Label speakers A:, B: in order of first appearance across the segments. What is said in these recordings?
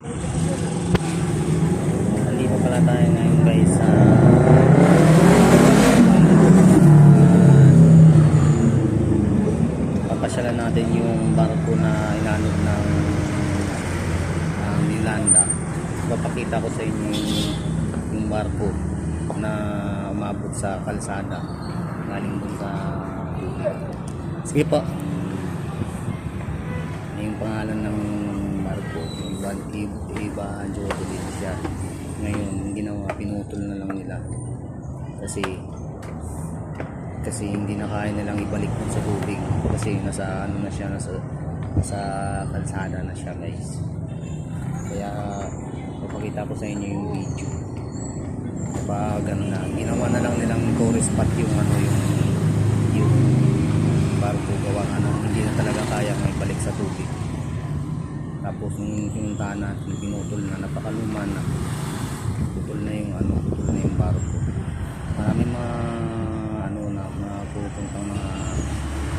A: Nandito pala tayo ngayon guys sa papasyalan natin yung barko na inanod ng Yolanda. Papakita ko sa inyo yung barko na umabot sa kalsada galing dun sa tubig. Sige po. Yung pangalan ng barko Iba Jodo din siya. Ngayon ginawa, pinutol na lang nila kasi hindi na kaya nilang ibalik dun sa tubig kasi nasa ano na siya, nasa kalsada na siya guys. Kaya papakita ko sa inyo yung video kapag ano na, ginawa na lang nilang tourist spot yung yung barko gawa hindi na talaga kaya maibalik sa tubig. Tapos nung pinuntahan natin, pinutol na, napakaluma na, putol na yung barko. Maraming mga mga pupuntang mga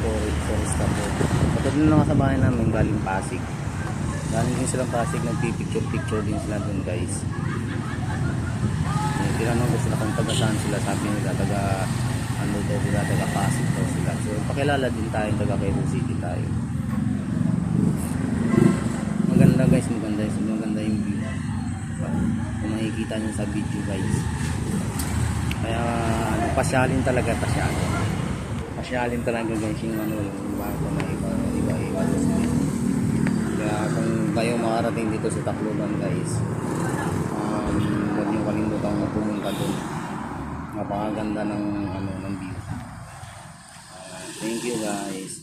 A: tourist boat. Katulad na nga sa bahay namin galing Pasig. Galing din silang Pasig, nagpipicture din sila dun guys. Tinanong ko sila kung taga saan sila, sabi nila taga taga Pasig daw sila. So pakilala din tayo, taga Quezon City tayo. Maganda guys, maganda yung view. Kung makikita nyo sa video guys. Kaya pasyalin talaga guys yung yung barko na iba kaya kung kayo makarating dito sa Tacloban guys, huwag nyo kalimutan pumunta doon. Napakaganda ng view. Thank you guys.